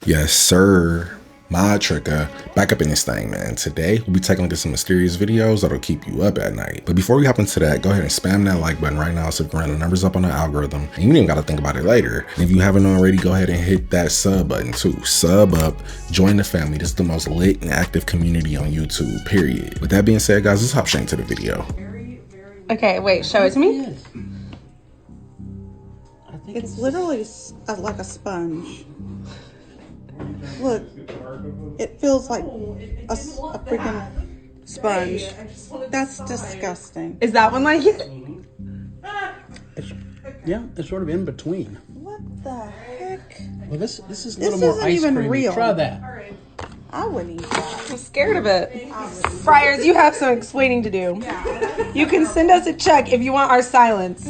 Yes, sir. MODTRICCA, back up in this thing, man. Today, we'll be taking a look at some mysterious videos that'll keep you up at night. But before we hop into that, go ahead and spam that like button right now so we can run the numbers up on the algorithm. And you ain't gotta think about it later. And if you haven't already, go ahead and hit that sub button too. Sub up, join the family. This is the most lit and active community on YouTube, period. With that being said, guys, let's hop straight into the video. Okay, wait, show it to me. It's literally like a sponge. Look, it feels like a freaking sponge. That's disgusting. Is that one like it? Yeah, it's sort of in between. What the heck? Well, this is a little more isn't ice even creamy. real. Try that. I wouldn't eat that. I'm scared of it. Friars, you have some explaining to do. You can send us a check if you want our silence.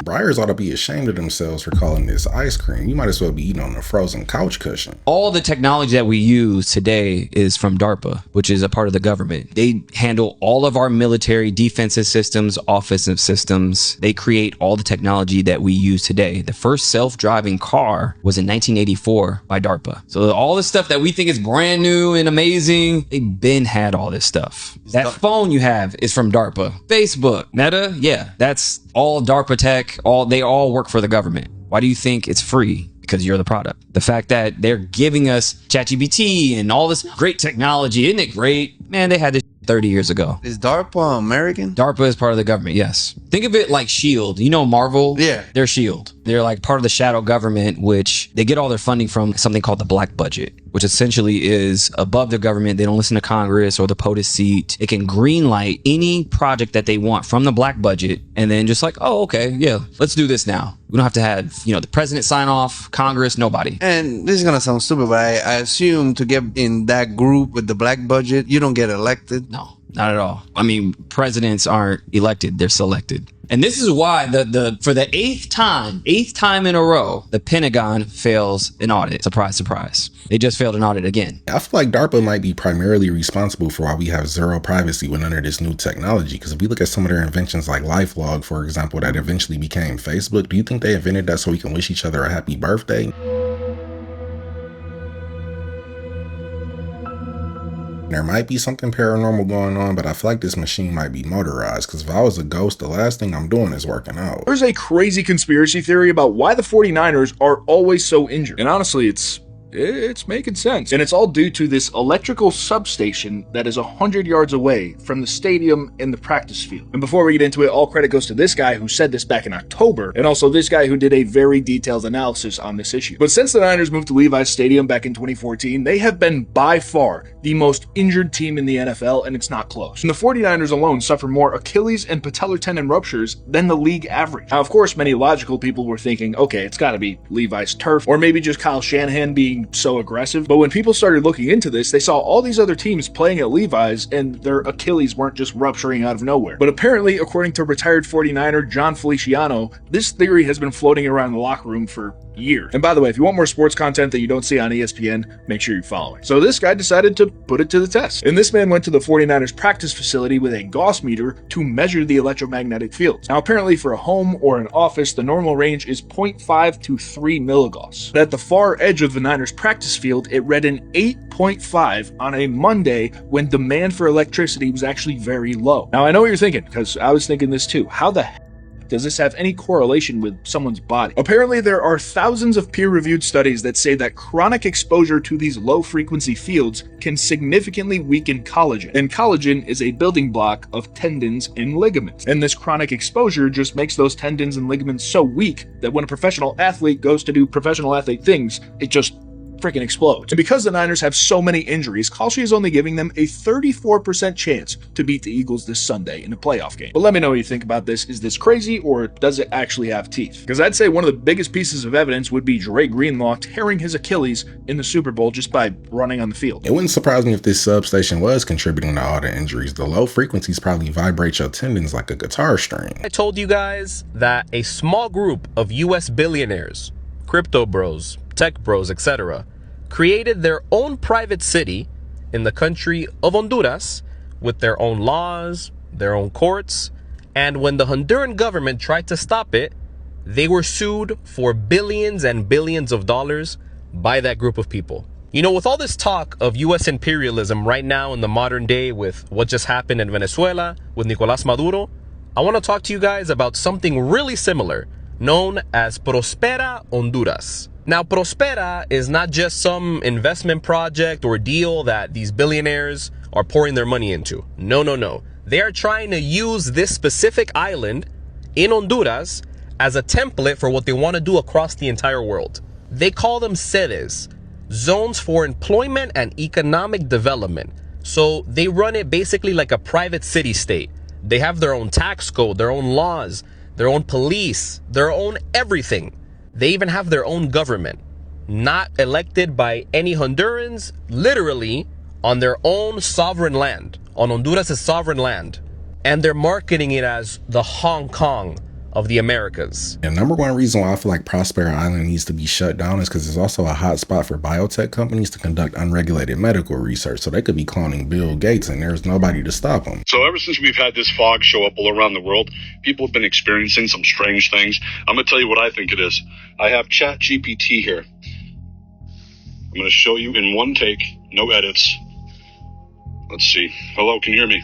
Briars ought to be ashamed of themselves for calling this ice cream. You might as well be eating on a frozen couch cushion. All the technology that we use today is from DARPA, which is a part of the government. They handle all of our military defensive systems, offensive systems. They create all the technology that we use today. The first self-driving car was in 1984 by DARPA. So all the stuff that we think is brand new and amazing, they've been had all this stuff. That phone you have is from DARPA. Facebook, Meta, yeah, that's all DARPA tech. They all work for the government. Why do you think it's free? Because you're the product. The fact that they're giving us ChatGPT and all this great technology, isn't it great? Man, they had this 30 years ago. Is DARPA American? DARPA is part of the government, yes. Think of it like S.H.I.E.L.D. You know Marvel? Yeah. They're S.H.I.E.L.D. They're like part of the shadow government, which they get all their funding from something called the black budget, which essentially is above the government. They don't listen to Congress or the POTUS seat. It can green light any project that they want from the black budget and then just like, oh, okay, yeah, let's do this now. We don't have to have, the president sign off, Congress, nobody. And this is gonna sound stupid, but I assume to get in that group with the black budget, you don't get elected. No, not at all. I mean, presidents aren't elected, they're selected. And this is why for the eighth time in a row, the Pentagon fails an audit. Surprise, surprise. They just failed an audit again. I feel like DARPA might be primarily responsible for why we have zero privacy when under this new technology. Because if we look at some of their inventions like LifeLog, for example, that eventually became Facebook, do you think they invented that so we can wish each other a happy birthday? There might be something paranormal going on, but I feel like this machine might be motorized, because if I was a ghost, the last thing I'm doing is working out. There's a crazy conspiracy theory about why the 49ers are always so injured. And honestly, it's making sense. And it's all due to this electrical substation that is 100 yards away from the stadium and the practice field. And before we get into it, all credit goes to this guy who said this back in October, and also this guy who did a very detailed analysis on this issue. But since the Niners moved to Levi's Stadium back in 2014, they have been by far the most injured team in the NFL, and it's not close. And the 49ers alone suffer more Achilles and patellar tendon ruptures than the league average. Now, of course, many logical people were thinking, okay, it's gotta be Levi's turf, or maybe just Kyle Shanahan being so aggressive. But when people started looking into this, they saw all these other teams playing at Levi's and their Achilles weren't just rupturing out of nowhere. But apparently, according to retired 49er John Feliciano, this theory has been floating around the locker room for years. And by the way, if you want more sports content that you don't see on ESPN, make sure you're following. So this guy decided to put it to the test. And this man went to the 49ers practice facility with a Gauss meter to measure the electromagnetic fields. Now apparently for a home or an office, the normal range is 0.5 to 3 milligauss. But at the far edge of the Niners practice field, it read an 8.5 on a Monday when demand for electricity was actually very low. Now I know what you're thinking, because I was thinking this too. How the heck does this have any correlation with someone's body? Apparently, there are thousands of peer-reviewed studies that say that chronic exposure to these low-frequency fields can significantly weaken collagen. And collagen is a building block of tendons and ligaments. And this chronic exposure just makes those tendons and ligaments so weak that when a professional athlete goes to do professional athlete things, it just freaking explodes. And because the Niners have so many injuries, Kalshi is only giving them a 34% chance to beat the Eagles this Sunday in a playoff game. But let me know what you think about this. Is this crazy, or does it actually have teeth? Because I'd say one of the biggest pieces of evidence would be Dre Greenlaw tearing his Achilles in the Super Bowl just by running on the field. It wouldn't surprise me if this substation was contributing to all the injuries. The low frequencies probably vibrate your tendons like a guitar string. I told you guys that a small group of US billionaires, crypto bros, tech bros, etc., created their own private city in the country of Honduras with their own laws, their own courts, and when the Honduran government tried to stop it, They were sued for billions and billions of dollars by that group of people. You know, with all this talk of U.S. imperialism right now in the modern day with what just happened in Venezuela with Nicolás Maduro, I want to talk to you guys about something really similar known as Prospera Honduras. Now, Prospera is not just some investment project or deal that these billionaires are pouring their money into. No, no, no. They are trying to use this specific island in Honduras as a template for what they want to do across the entire world. They call them sedes, zones for employment and economic development. So they run it basically like a private city state. They have their own tax code, their own laws, their own police, their own everything. They even have their own government, not elected by any Hondurans, literally on their own sovereign land, on Honduras' sovereign land. And they're marketing it as the Hong Kong of the Americas. And number one reason why I feel like Prospera Island needs to be shut down is because it's also a hot spot for biotech companies to conduct unregulated medical research. So they could be cloning Bill Gates and there's nobody to stop them. So ever since we've had this fog show up all around the world, people have been experiencing some strange things. I'm going to tell you what I think it is. I have ChatGPT here. I'm going to show you in one take, no edits. Let's see. Hello, can you hear me?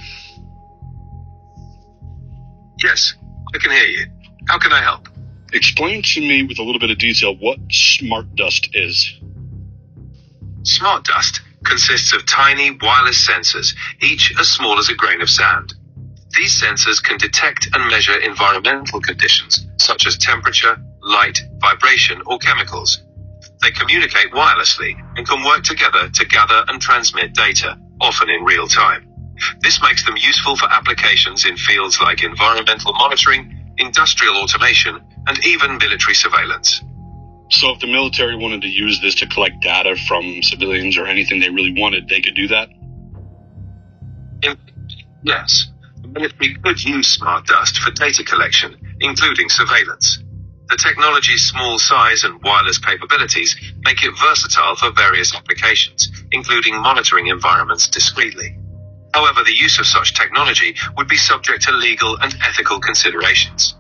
Yes, I can hear you. How can I help? Explain to me with a little bit of detail what smart dust is. Smart dust consists of tiny wireless sensors, each as small as a grain of sand. These sensors can detect and measure environmental conditions, such as temperature, light, vibration, or chemicals. They communicate wirelessly and can work together to gather and transmit data, often in real time. This makes them useful for applications in fields like environmental monitoring, industrial automation, and even military surveillance. So if the military wanted to use this to collect data from civilians or anything they really wanted, they could do that? Yes, the military could use smart dust for data collection, including surveillance. The technology's small size and wireless capabilities make it versatile for various applications, including monitoring environments discreetly. However, the use of such technology would be subject to legal and ethical considerations.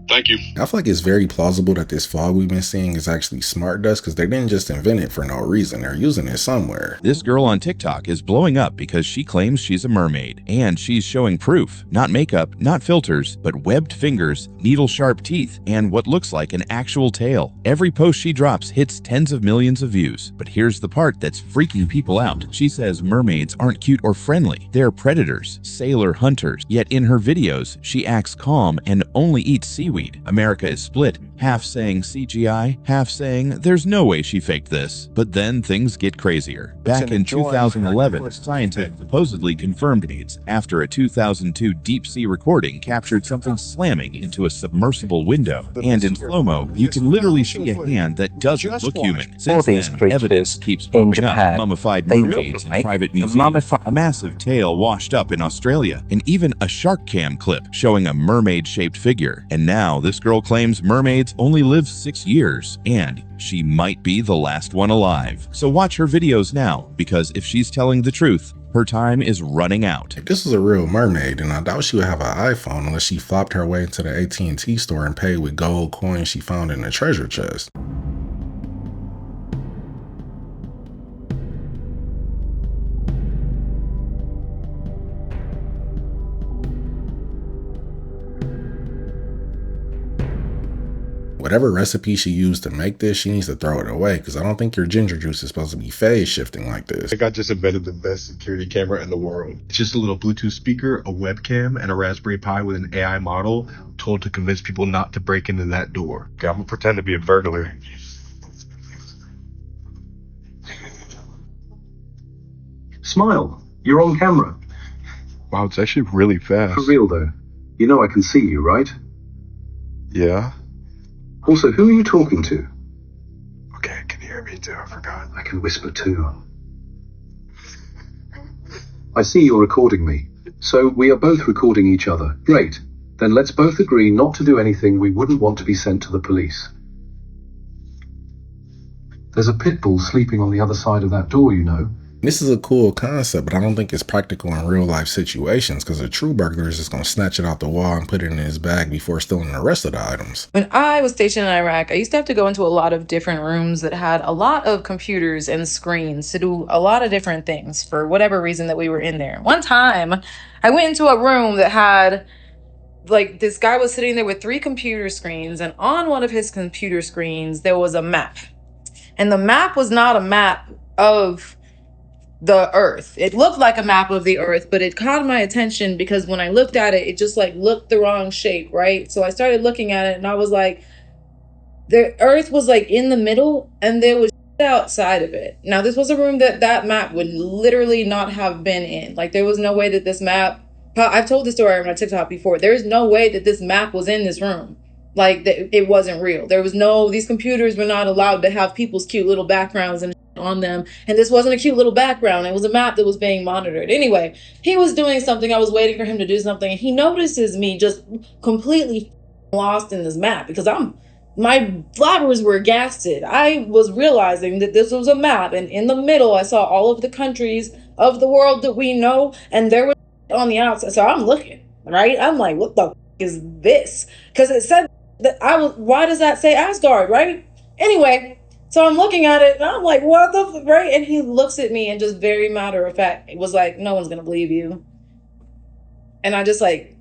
Thank you. I feel like it's very plausible that this fog we've been seeing is actually smart dust because they didn't just invent it for no reason. They're using it somewhere. This girl on TikTok is blowing up because she claims she's a mermaid, and she's showing proof. Not makeup, not filters, but webbed fingers, needle-sharp teeth, and what looks like an actual tail. Every post she drops hits tens of millions of views. But here's the part that's freaking people out. She says mermaids aren't cute or friendly. They're predators, sailor hunters. Yet in her videos, she acts calm and only eats seaweed. America is split, half saying CGI, half saying there's no way she faked this. But then things get crazier. Back in 2011, scientists supposedly confirmed AIDS after a 2002 deep-sea recording captured something slamming into a submersible window. And in slow-mo, you can literally see a hand that doesn't look human. Since then, evidence keeps popping up. Mummified mermaids in private museums, a massive tail washed up in Australia, and even a shark cam clip showing a mermaid-shaped figure. And now this girl claims mermaids only live 6 years, and she might be the last one alive. So watch her videos now, because if she's telling the truth, her time is running out. If this was a real mermaid, then I doubt she would have an iPhone unless she flopped her way into the AT&T store and paid with gold coins she found in a treasure chest. Whatever recipe she used to make this, she needs to throw it away because I don't think your ginger juice is supposed to be phase shifting like this. I just invented the best security camera in the world. It's just a little Bluetooth speaker, a webcam, and a Raspberry Pi with an AI model told to convince people not to break into that door. Okay, I'm gonna pretend to be a burglar. Smile. You're on camera. Wow, it's actually really fast. For real though. You know I can see you, right? Yeah. Also, who are you talking to? Okay, I can hear me too, I forgot. I can whisper too. I see you're recording me. So we are both recording each other. Great. Then let's both agree not to do anything we wouldn't want to be sent to the police. There's a pit bull sleeping on the other side of that door, you know. This is a cool concept, but I don't think it's practical in real life situations because a true burglar is just going to snatch it out the wall and put it in his bag before stealing the rest of the items. When I was stationed in Iraq, I used to have to go into a lot of different rooms that had a lot of computers and screens to do a lot of different things for whatever reason that we were in there. One time, I went into a room that had, like, this guy was sitting there with 3 computer screens, and on one of his computer screens, there was a map. And the map was not a map of the earth. It looked like a map of the earth, but it caught my attention because when I looked at it, it just like looked the wrong shape, right? So I started looking at it and I was like, the earth was like in the middle and there was outside of it. Now this was a room that map would literally not have been in. Like there was no way that this map, I've told this story on my TikTok before, there is no way that this map was in this room. Like it wasn't real. There was no, these computers were not allowed to have people's cute little backgrounds and on them, and this wasn't a cute little background. It was a map that was being monitored. Anyway, he was doing something. I was waiting for him to do something, and he notices me just completely lost in this map because my blabbers were gasted. I was realizing that this was a map, and in the middle I saw all of the countries of the world that we know, and there was on the outside. So I'm looking, right? I'm like, what the is this? Because it said that why does that say Asgard, right? Anyway, so I'm looking at it and I'm like, what the right? And he looks at me and just very matter of fact, it was like, no one's gonna believe you. And I just like,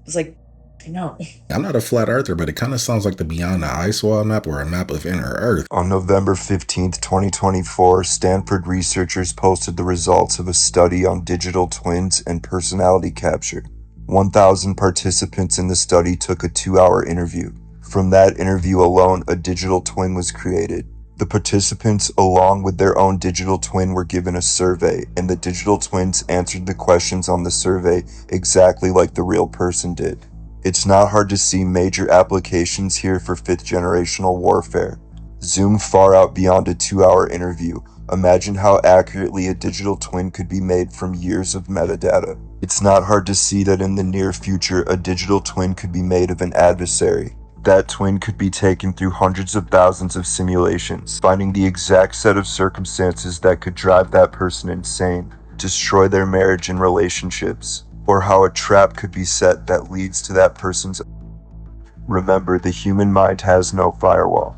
was like, no. I'm not a flat earther, but it kind of sounds like the Beyond the Ice Wall map or a map of inner Earth. On November 15th, 2024, Stanford researchers posted the results of a study on digital twins and personality capture. 1,000 participants in the study took a 2-hour interview. From that interview alone, a digital twin was created. The participants, along with their own digital twin, were given a survey, and the digital twins answered the questions on the survey exactly like the real person did. It's not hard to see major applications here for 5th generational warfare. Zoom far out beyond a 2-hour interview. Imagine how accurately a digital twin could be made from years of metadata. It's not hard to see that in the near future, a digital twin could be made of an adversary. That twin could be taken through hundreds of thousands of simulations, finding the exact set of circumstances that could drive that person insane, destroy their marriage and relationships, or how a trap could be set that leads to that person's. Remember, the human mind has no firewall.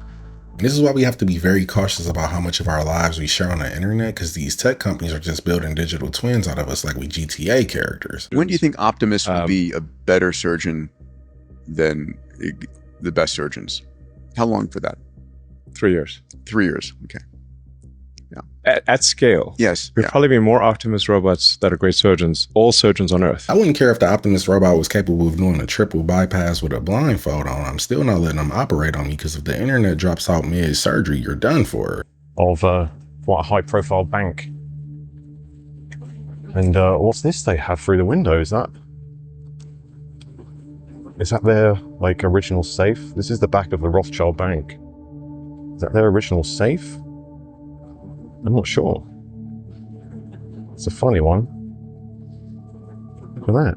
This is why we have to be very cautious about how much of our lives we share on the internet, because these tech companies are just building digital twins out of us like we GTA characters. When do you think Optimus will be a better surgeon than the best surgeons? How long for that? 3 years. 3 years. Okay. Yeah. At scale. Yes. There'll probably be more Optimus robots that are great surgeons, all surgeons on Earth. I wouldn't care if the Optimus robot was capable of doing a triple bypass with a blindfold on. I'm still not letting them operate on me because if the internet drops out mid-surgery, you're done for. Of quite a high-profile bank. And what's this they have through the window? Is that their, like, original safe? This is the back of the Rothschild Bank. Is that their original safe? I'm not sure. It's a funny one. Look at that.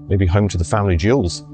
Maybe home to the family jewels.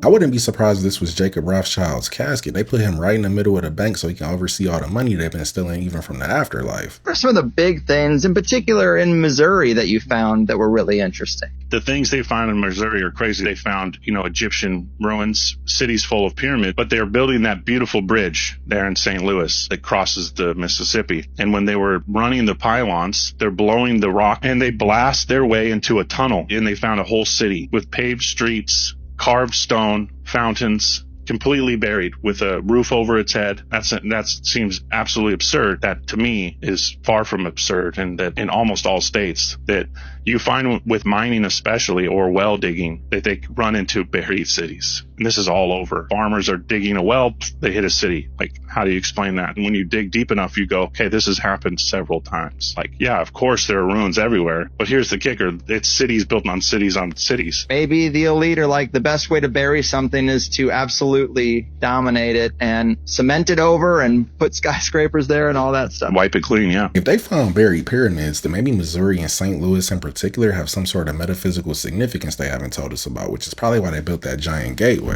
I wouldn't be surprised if this was Jacob Rothschild's casket. They put him right in the middle of the bank so he can oversee all the money they've been stealing even from the afterlife. What are some of the big things, in particular in Missouri, that you found that were really interesting? The things they found in Missouri are crazy. They found, Egyptian ruins, cities full of pyramids, but they're building that beautiful bridge there in St. Louis that crosses the Mississippi. And when they were running the pylons, they're blowing the rock and they blast their way into a tunnel. And they found a whole city with paved streets, carved stone, fountains, completely buried with a roof over its head. That seems absolutely absurd. That to me is far from absurd, and that in almost all states that you find with mining especially or well digging that they run into buried cities. And this is all over. Farmers are digging a well, they hit a city. Like, how do you explain that? And when you dig deep enough, you go, okay, this has happened several times. Like, yeah, of course there are ruins everywhere, but here's the kicker. It's cities built on cities on cities. Maybe the elite are like, the best way to bury something is to absolutely dominate it and cement it over and put skyscrapers there and all that stuff. Wipe it clean, yeah. If they found buried pyramids, then maybe Missouri and St. Louis in particular have some sort of metaphysical significance they haven't told us about, which is probably why they built that giant gateway.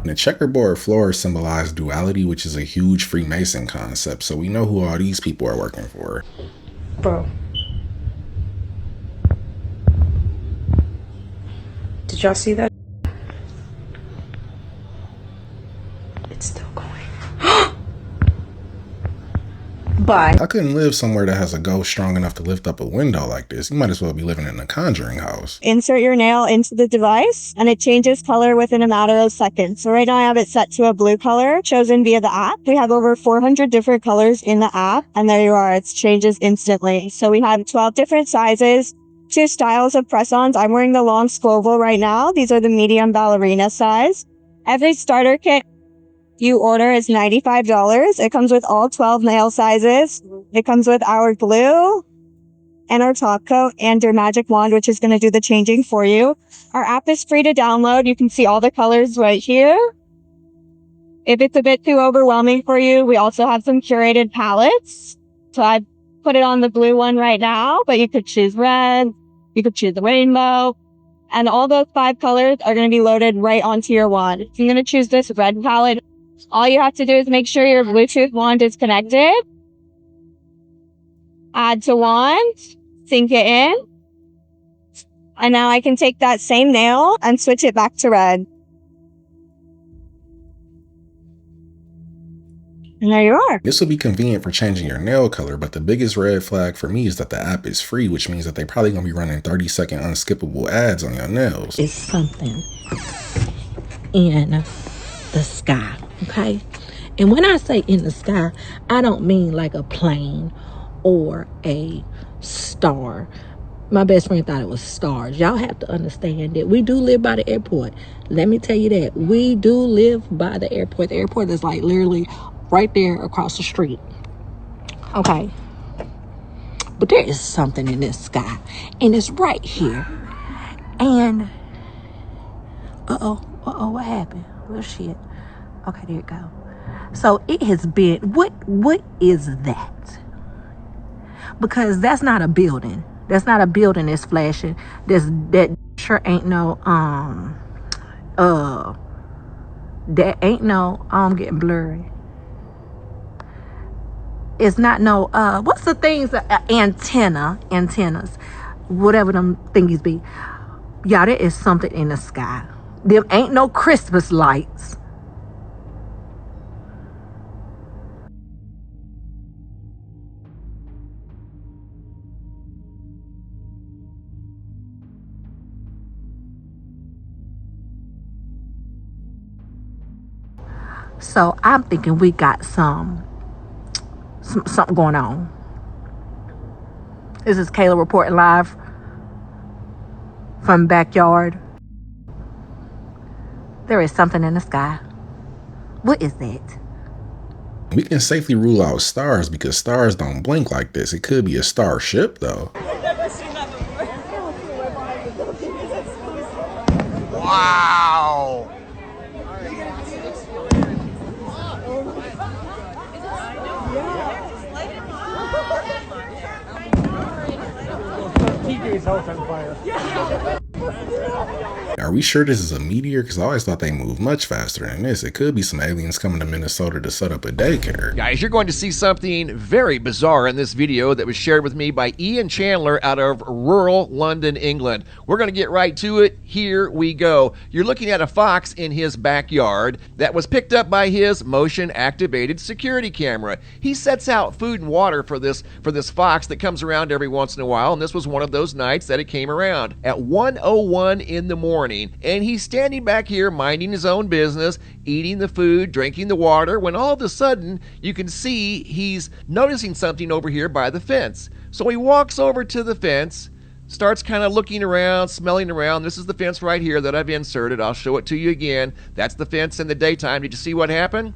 The checkerboard floor symbolized duality, which is a huge Freemason concept, so we know who all these people are working for. Bro. Did y'all see that? It's still going. Bye. I couldn't live somewhere that has a ghost strong enough to lift up a window like this. You might as well be living in a conjuring house. Insert your nail into the device and it changes color within a matter of seconds. So right now I have it set to a blue color chosen via the app. We have over 400 different colors in the app and there you are. It changes instantly. So we have 12 different sizes, 2 styles of press-ons. I'm wearing the long Scoville right now. These are the medium ballerina size. Every starter kit you order is $95. It comes with all 12 nail sizes. It comes with our glue and our top coat and your magic wand, which is going to do the changing for you. Our app is free to download. You can see all the colors right here. If it's a bit too overwhelming for you, we also have some curated palettes. So I put it on the blue one right now, but you could choose red. You could choose the rainbow. And all those 5 colors are going to be loaded right onto your wand. If you're going to choose this red palette, all you have to do is make sure your Bluetooth wand is connected. Add to wand, sync it in. And now I can take that same nail and switch it back to red. And there you are. This will be convenient for changing your nail color, but the biggest red flag for me is that the app is free, which means that they're probably going to be running 30-second unskippable ads on your nails. It's something in the sky, okay? And when I say in the sky, I don't mean like a plane or a star. My best friend thought it was stars. Y'all have to understand that we do live by the airport. Let me tell you that. We do live by the airport. The airport is like literally right there across the street. Okay. But there is something in this sky. And it's right here. And what happened? Well, shit. Okay, there you go. So it has been, what is that? Because that's not a building. That's not a building that's flashing. That sure ain't no, that ain't no, I'm getting blurry. It's not no, what's the things, antennas, whatever them thingies be. Y'all, there is something in the sky. There ain't no Christmas lights. So I'm thinking we got something going on. This is Kayla reporting live from backyard. There is something in the sky. What is that? We can safely rule out stars because stars don't blink like this. It could be a starship though. Wow! TJ's house on fire. Are we sure this is a meteor? Because I always thought they moved much faster than this. It could be some aliens coming to Minnesota to set up a daycare. Guys, you're going to see something very bizarre in this video that was shared with me by Ian Chandler out of rural London, England. We're going to get right to it. Here we go. You're looking at a fox in his backyard that was picked up by his motion-activated security camera. He sets out food and water for this fox that comes around every once in a while, and this was one of those nights that it came around at 1:01 in the morning. And he's standing back here minding his own business, eating the food, drinking the water, when all of a sudden you can see he's noticing something over here by the fence. So he walks over to the fence, starts kind of looking around, smelling around. This is the fence right here that I've inserted. I'll show it to you again. That's the fence in the daytime. Did you see what happened?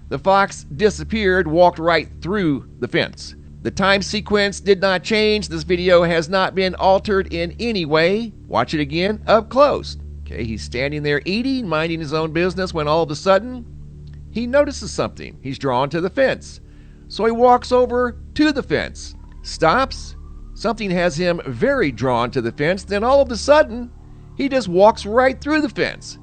The fox disappeared, walked right through the fence. The time sequence did not change. This video has not been altered in any way. Watch it again up close. Okay, he's standing there eating, minding his own business, when all of a sudden he notices something. He's drawn to the fence. So he walks over to the fence, stops. Something has him very drawn to the fence. Then all of a sudden, he just walks right through the fence.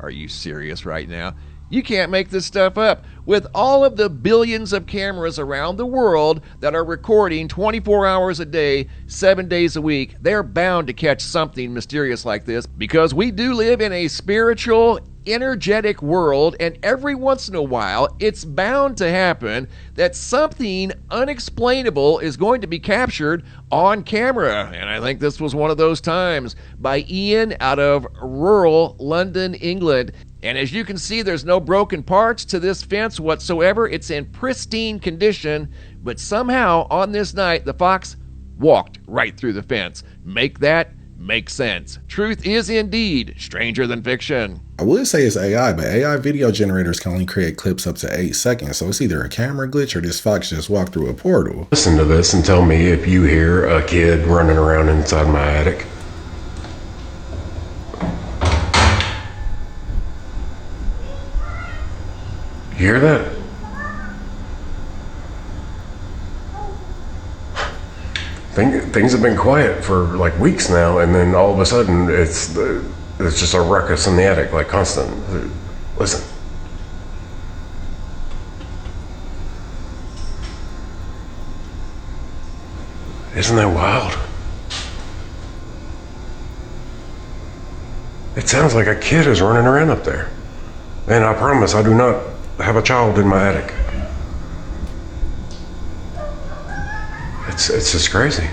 Are you serious right now? You can't make this stuff up. With all of the billions of cameras around the world that are recording 24 hours a day, 7 days a week, they're bound to catch something mysterious like this, because we do live in a spiritual, energetic world, and every once in a while it's bound to happen that something unexplainable is going to be captured on camera. And I think this was one of those times by Ian out of rural London, England. And as you can see, there's no broken parts to this fence whatsoever. It's in pristine condition, but somehow on this night the fox walked right through the fence. Make that make sense. Truth is indeed stranger than fiction. I would say it's AI, but AI video generators can only create clips up to 8 seconds, so it's either a camera glitch or this fox just walked through a portal. Listen to this and tell me if you hear a kid running around inside my attic. You hear that? Things have been quiet for like weeks now, and then all of a sudden it's just a ruckus in the attic, like constant. Listen. Isn't that wild? It sounds like a kid is running around up there. And I promise I do not have a child in my attic. It's just crazy.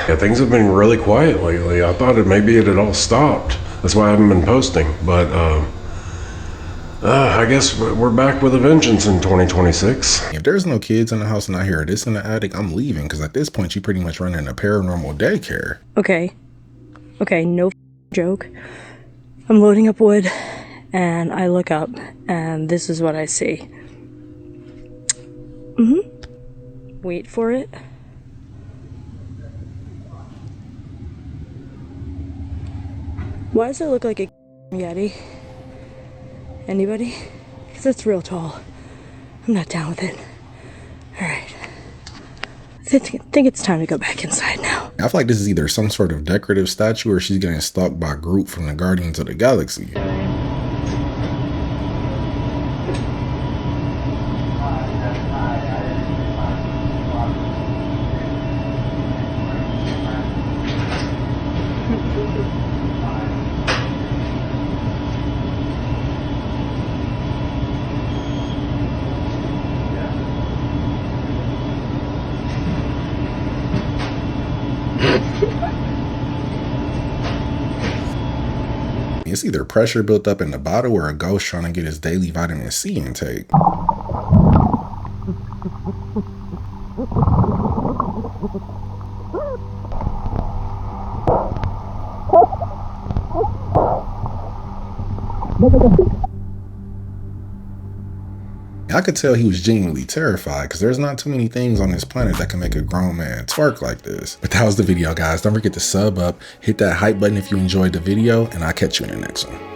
Yeah, things have been really quiet lately. I thought maybe it had all stopped. That's why I haven't been posting. But I guess we're back with a vengeance in 2026. If there's no kids in the house and I hear this in the attic, I'm leaving, because at this point you pretty much running a paranormal daycare. Okay, no joke. I'm loading up wood and I look up and this is what I see. Wait for it. Why does it look like a Yeti? Anybody? Because it's real tall. I'm not down with it. Alright. I think it's time to go back inside now. I feel like this is either some sort of decorative statue or she's getting stalked by Groot from the Guardians of the Galaxy. It's either pressure built up in the bottle or a ghost trying to get his daily vitamin C intake. I could tell he was genuinely terrified because there's not too many things on this planet that can make a grown man twerk like this. But that was the video, guys. Don't forget to sub up, hit that hype button if you enjoyed the video, and I'll catch you in the next one.